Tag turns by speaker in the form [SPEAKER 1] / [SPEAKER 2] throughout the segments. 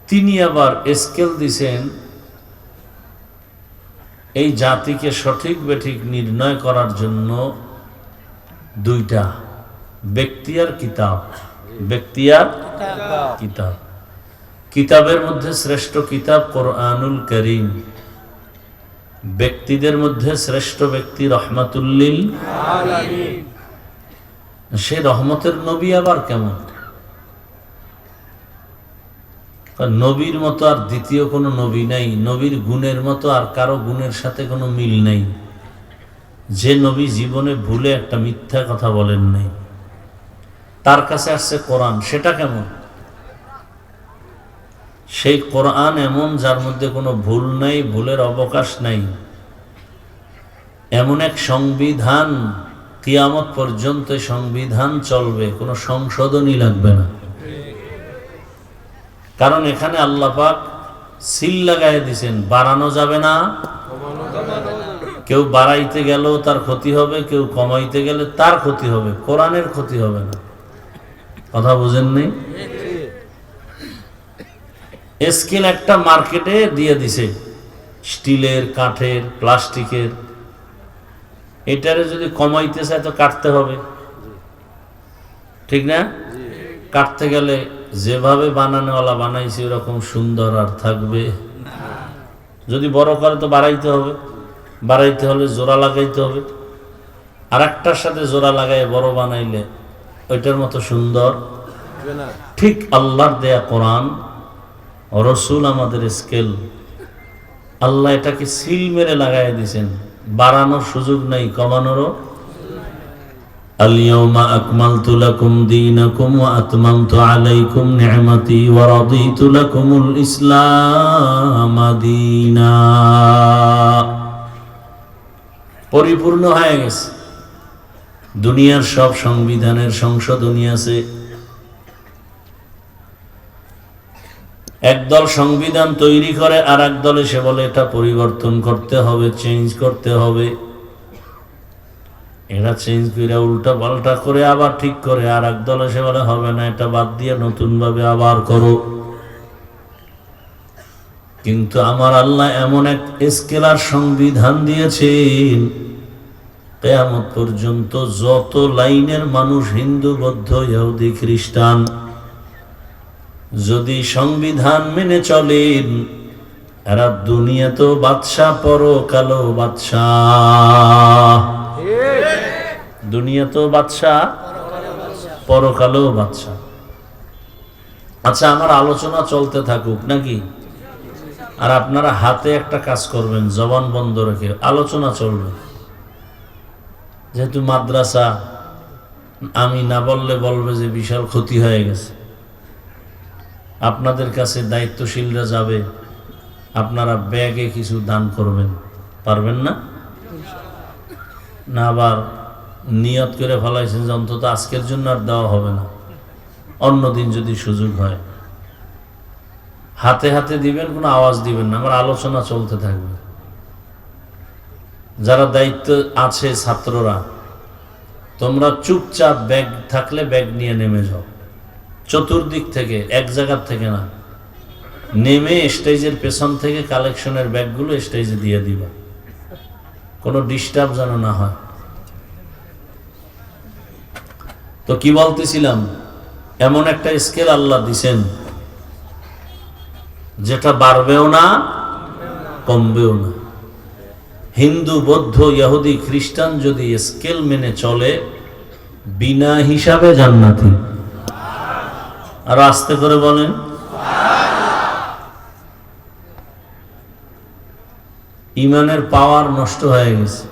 [SPEAKER 1] তিনি আবার স্কেল দিছেন এই জাতিকে সঠিক বেঠিক নির্ণয় করার জন্য দুইটা, ব্যক্তি আর কিতাব। ব্যক্তি আর কিতাব। কিতাবের মধ্যে শ্রেষ্ঠ কিতাব কোরআনুল কারীম, ব্যক্তিদের মধ্যে শ্রেষ্ঠ ব্যক্তি রহমাতুল্লিল আলামিন। সে রহমতের নবী আবার কেমন? নবীর মতো আর দ্বিতীয় কোনো নবী নাই, নবীর গুণের মতো আর কারো গুণের সাথে কোনো মিল নেই। যে নবী জীবনে ভুলে একটা মিথ্যা কথা বলেন নাই, তার কাছে আসছে কোরআন, সেটা কেমন? সেই কোরআন এমন যার মধ্যে কোনো ভুল নাই, ভুলের অবকাশ নাই। এমন এক সংবিধান, কিয়ামত পর্যন্ত সংবিধান চলবে, কোনো সংশোধনই লাগবে না। কারণ এখানে আল্লাহ পাক সিল লাগায় দিয়েছেন, বাড়ানো যাবে না। কেউ বাড়াইতে গেলেও তার ক্ষতি হবে, কেউ কমাইতে গেলে তার ক্ষতি হবে, কোরআনের ক্ষতি হবে না। কথা বুঝেননি? স্কেল একটা মার্কেটে দিয়ে দিছে, স্টিলের, কাঠের, প্লাস্টিকের। এটারে যদি কমাইতে চায় তো কাটতে হবে, ঠিক না? কাটতে গেলে যেভাবে বানানোওয়ালা বানাইছে ওরকম সুন্দর আর থাকবে? যদি বড় করে তো বাড়াইতে হবে, বাড়াইতে হলে জোড়া লাগাইতে হবে, আর একটার সাথে জোড়া লাগাই বড় বানাইলে ওইটার মতো সুন্দর। ঠিক আল্লাহর দেয়া কোরআন, রসুল আমাদের স্কেল, আল্লাহ এটাকে সিল মেরে লাগাই দিয়েছেন, বাড়ানোর সুযোগ নাই, কমানোরও। আল-ইয়াওমা আকমালতু লাকুম দীনাকুম ওয়া আতমামতু আলাইকুম নি'মাতি ওয়া রাদিতু লাকুমুল ইসলাম দীনা। পরিপূর্ণ হয়ে গেছে। দুনিয়ার সব সংবিধানের সংশোধনী আছে। একদল সংবিধান তৈরি করে, আর এক দল এসে বলে এটা পরিবর্তন করতে হবে, চেঞ্জ করতে হবে। এরা চেঞ্জ করে উল্টা পাল্টা করে আবার ঠিক করে, আর এক দল এসে বলে হবে না, এটা বাদ দিয়ে নতুন ভাবে আবার করো। কিন্তু আমার আল্লাহ এমন এক স্কেলার সংবিধান দিয়েছেন, কিয়ামত পর্যন্ত যত লাইনের মানুষ, হিন্দু, বৌদ্ধ, ইহুদি, খ্রিস্টান, যদি সংবিধান মেনে চলেন, এরা দুনিয়াতেও বাদশাহ, পরকালেও বাদশাহ। দুনিয়াতেও বাদশাহ, পরকালেও বাদশাহ। আচ্ছা, আমার আলোচনা চলতে থাকুক নাকি? আর আপনারা হাতে একটা কাজ করবেন, জবান বন্ধ রেখে আলোচনা চলবে। যেহেতু মাদ্রাসা, আমি না বললে বলবে যে বিশাল ক্ষতি হয়ে গেছে। আপনাদের কাছে দায়িত্বশীলরা যাবে, আপনারা ব্যাগে কিছু দান করবেন, পারবেন না? না আবার নিয়ত করে ফেলাইছেন যে অন্তত আজকের জন্য আর দেওয়া হবে না, অন্যদিন যদি সুযোগ হয়। হাতে হাতে দিবেন, কোনো আওয়াজ দিবেন না, আমার আলোচনা চলতে থাকবে। যারা দায়িত্ব আছে, ছাত্ররা, তোমরা চুপচাপ ব্যাগ থাকলে ব্যাগ নিয়ে নেমে যাও, চতুর্দিক থেকে, এক জায়গার থেকে না, নেমে স্টেজের পেছন থেকে কালেকশনের ব্যাগগুলো স্টেজে দিয়ে দিবা, কোনো ডিস্টার্ব যেন না হয়। তো কি বলতেছিলাম, এমন একটা স্কেল আল্লাহ দিছেন যেটা বাড়বেও না, কমবেও না। হিন্দু, বৌদ্ধ, ইহুদি, খ্রিস্টান যদি স্কেল মেনে চলে, বিনা হিসাবে জান্নাতি। আর আস্তে করে বলেন। ইমানের পাওয়ার নষ্ট হয়ে গেছে।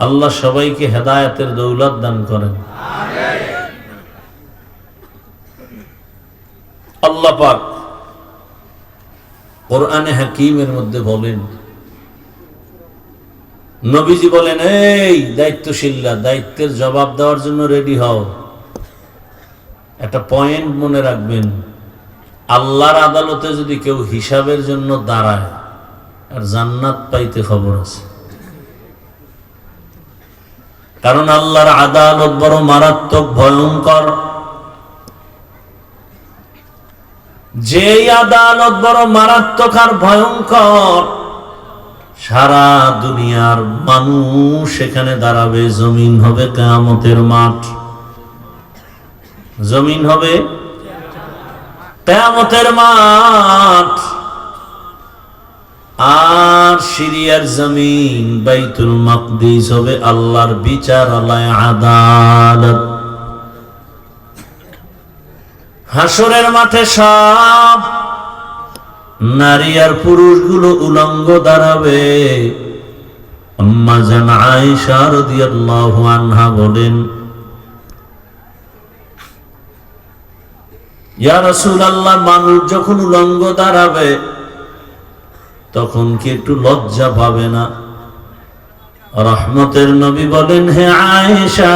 [SPEAKER 1] আল্লাহ সবাইকে হেদায়েতের দৌলত দান করেন। আল্লাহ পাক কোরআনে হাকিমের মধ্যে বলেন, নবীজি বলেন, এই দায়িত্বশীলরা, দায়িত্বের জবাব দেওয়ার জন্য রেডি হও। একটা পয়েন্ট মনে রাখবেন, আল্লাহর আদালতে যদি কেউ হিসাবের জন্য দাঁড়ায়, আর জান্নাত পাইতে খবর আছে। কারণ আল্লাহর আদালত বড় মারাত্মক, ভয়ঙ্কর। যে আদালত বড় মারাত্মক আর ভয়ঙ্কর, সারা দুনিয়ার মানুষ সেখানে দাঁড়াবে। জমিন হবে কিয়ামতের মাঠ, জমিন হবে কিয়ামতের মাঠ। আর সিরিয়ার জমিন বাইতুল মাকদিস হবে আল্লাহর বিচারালয়, আদালত। হাসরের মাঠে সব নারী আর পুরুষগুলো উলঙ্গ দাঁড়াবে। আম্মা জান আয়েশা রাদিয়াল্লাহু আনহা বলেন, ইয়া রাসূলুল্লাহ, মানুষ যখন উলঙ্গ দাঁড়াবে তখন কি একটু লজ্জা পাবে না? রহমতের নবী বলেন, হে আয়েশা,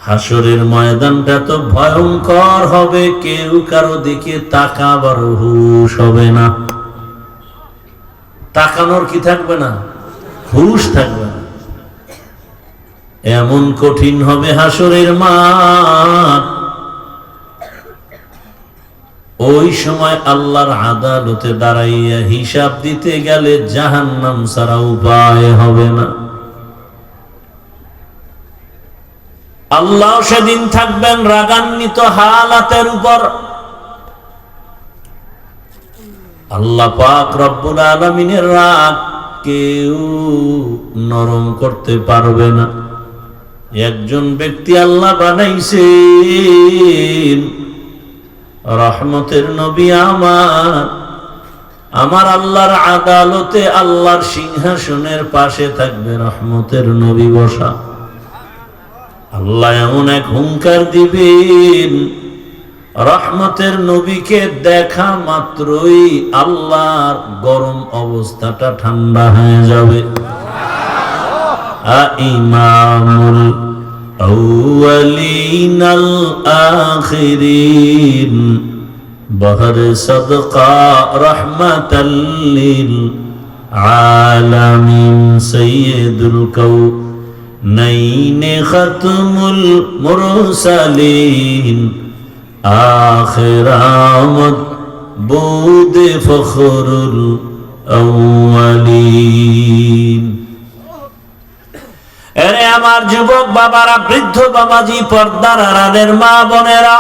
[SPEAKER 1] হাসরের ময়দানটা তো ভয়ঙ্কর হবে, কেউ কারো দিকে তাকাবার হুঁশ হবে না। তাকানোর কি থাকবে না? হুঁশ থাকবে না। এমন কঠিন হবে হাসরের মাঠ। ওই সময় আল্লাহর আদালতে দাঁড়াইয়া হিসাব দিতে গেলে জাহান্নাম ছাড়া উপায় হবে না। আল্লাহ সেদিন থাকবেন রাগান্বিত হালাতের উপর। আল্লাহ পাক রব্বুল আলামিনের রাগ কেউ নরম করতে পারবে না। একজন ব্যক্তি আল্লাহ বানাইছেন, রহমতের নবী আমার আল্লাহর আদালতে আল্লাহর সিংহাসনের পাশে থাকবে রহমতের নবী বসা। আল্লাহ এমন এক হুঙ্কার দিবেন, রহমতের নবীকে দেখা মাত্রই আল্লাহর গরম অবস্থাটা ঠান্ডা হয়ে যাবে। ইমামুল আউয়ালিন আল আখিরিন বহর সদকা রহমাতাল লিল আলামিন সাইয়্যিদুল কাউনাইন খাতমুল মুরসালিন আখির আমদ বুদ ফখরুল আউয়ালিন। এরে আমার যুবক বাবারা, বৃদ্ধ বাবাজি, পর্দার আড়ালের মা বোনেরা,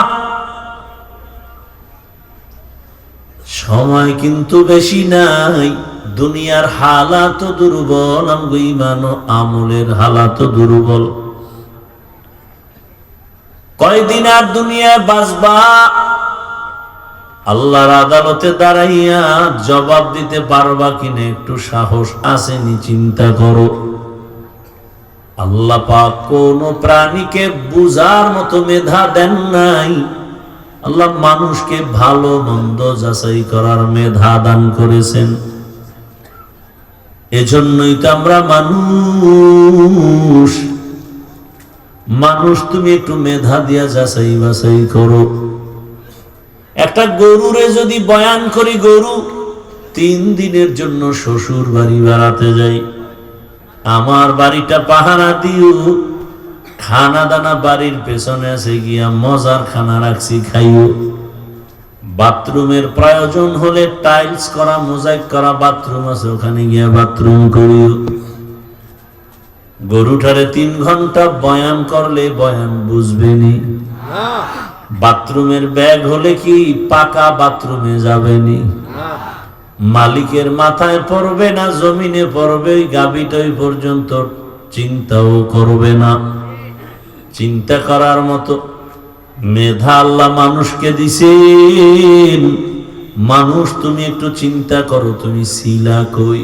[SPEAKER 1] সময় কিন্তু বেশি নাই। দুনিয়ার হালাত দুর্বল, আমগো ঈমান ও আমলের হালাত দুর্বল। কয়দিন আর দুনিয়ায় বাঁচবা? আল্লাহর আদালতে দাঁড়াইয়া জবাব দিতে পারবা কিনা একটু সাহস আসেনি? চিন্তা করো। আল্লাহ পাক কোন প্রাণীকে বুঝার মতো মেধা দেন নাই। আল্লাহ মানুষকে ভালো মন্দ যাচাই করার মেধা দান করেছেন। এজন্যই তো আমরা মানুষ। তুমি একটু মেধা দিয়া যাচাই বাছাই করো। একটা গরুরে যদি বয়ান করি, গরু 3 দিনের জন্য শ্বশুর বাড়ি বেড়াতে যাই, আমার বাড়িটা পাহারা দিও, খানা দানা বাড়ির পেছনে আছে গিয়া মজার খানা রাখছি, খাইও। বাথরুমের প্রয়োজন হলে টাইলস করা, মোজাইক করা বাথরুম আছে, ওখানে গিয়া বাথরুম করিও। গরুটারে 3 ঘন্টা বয়ান করলে বয়ান বুঝবেনি। বাথরুমের ব্যাগ হলে কি পাকা বাথরুমে যাবেনি? মালিকের মাথায় পড়বে না, জমিনে পড়বে, ওই গাভীটাই পর্যন্ত চিন্তাও করবে না। চিন্তা করার মতো মেধা আল্লাহ মানুষকে দিছেন। মানুষ, তুমি একটু চিন্তা করো, তুমি ছিলা কই?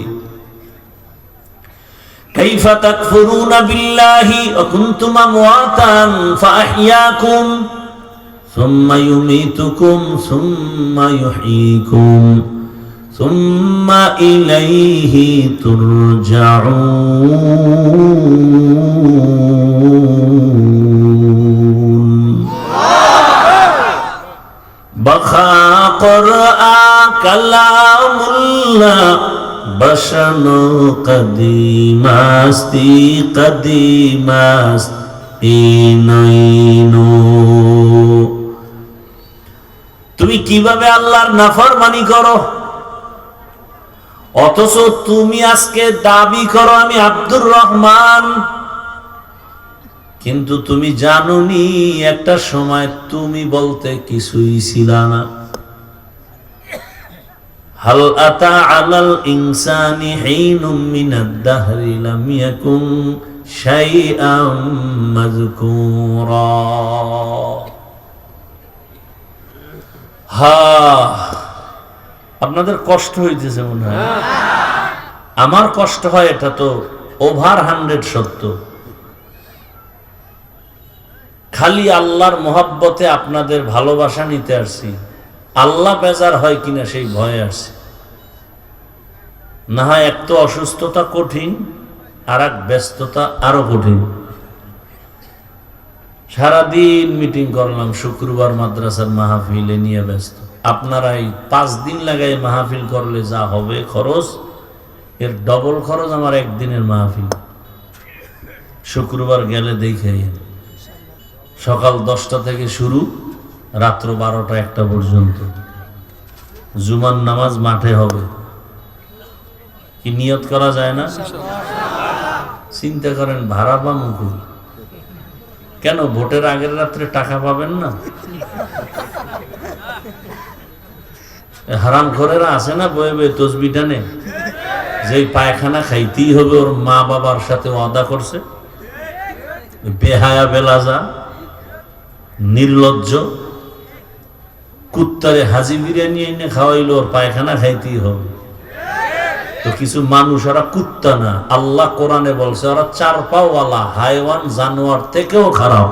[SPEAKER 1] কাইফা তাকফুরুনা বিল্লাহি ওয়া কুনতুম আমওয়াতান ফাআহইয়াকুম সুম্মা ইউমীতুকুম সুম্মা ইউহয়ীকুম সুম্মা ইলাইহি তুরজাউন। বখা কুরআন কালামুল্লাহ বশনো কদিমাস্তি কদিমাস ইনইনো তুমি কিভাবে আল্লাহর নাফরমানি করো, অথচ তুমি আজকে দাবি করো আমি আব্দুর রহমান, কিন্তু তুমি জানোনি একটা সময় তুমি বলতে কিছুই ছিল না। হাল আতা আলাল ইনসানি হিনুম মিনাদ দাহরি লাম ইয়াকুন শাইআম মাযকুরা। আপনাদের কষ্ট হইতেছে মনে হয়, আমার কষ্ট হয়, এটা তো ওভার 100 সত্য। খালি আল্লাহর মোহাব্বতে আপনাদের ভালোবাসা নিতে আসছি, আল্লাহ বেজার হয় কিনা সেই ভয়ে আসছি। না হয় এক তো অসুস্থতা কঠিন, আর এক ব্যস্ততা আরো কঠিন। সারাদিন মিটিং করলাম, শুক্রবার মাদ্রাসার মাহফিলে নিয়ে ব্যস্ত। আপনারা এই 5 দিন লাগাই মাহফিল করলে যা হবে খরচ, এর ডবল খরচ আমার একদিনের মাহফিল। শুক্রবার গেলে দেখে সকাল 10টা থেকে শুরু, রাত্র 12টা 1টা পর্যন্ত। জুমার নামাজ মাঠে হবে, কি নিয়ত করা যায় না? চিন্তা করেন ভাড়া বা মুকুল কেন? ভোটের আগের রাত্রে টাকা পাবেন না? হারাম খোরেরা আছে না বয়ে বয়ে তসবি টানে, যেই পায়খানা খাইতেই হবে, ওর মা বাবার সাথে ওয়াদা করছে। বেহায়া বেলাজা নির্লজ্জ কুত্তারে হাজি বিরিয়ানি এনে খাওয়াইলো, ওর পায়খানা খাইতেই হবে। তো কিছু মানুষ, ওরা কুত্তা না, আল্লাহ কোরআনে বলছে ওরা 4 পাওয়ালা হাইওয়ান, জানোয়ার থেকেও খারাপ।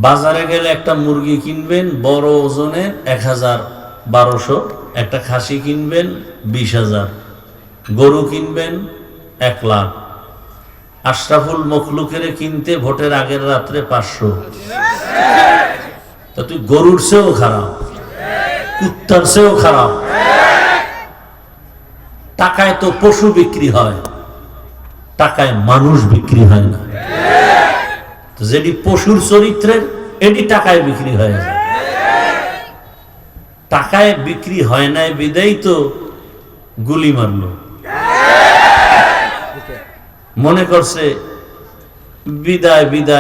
[SPEAKER 1] বাজারে গেলে একটা মুরগি কিনবেন বড় ওজনের 1000-1200, একটা খাসি কিনবেন 20,000, গরু কিনবেন 1 লাখ। আশরাফুল মখলুকের কিনতে ভোটের আগের রাত্রে 500। তা তুই গরুর চেয়েও খারাপ, কুত্তার চেয়েও খারাপ। টাকায় তো পশু বিক্রি হয়, টাকায় মানুষ বিক্রি হয় না। যেটি পশুর চরিত্রের, এটি টাকায় বিক্রি হয়ে যায়। টাকায় বিক্রি হয় নাই বিদায় তো গুলি মারলো, মনে করছে বিদায় বিদায়।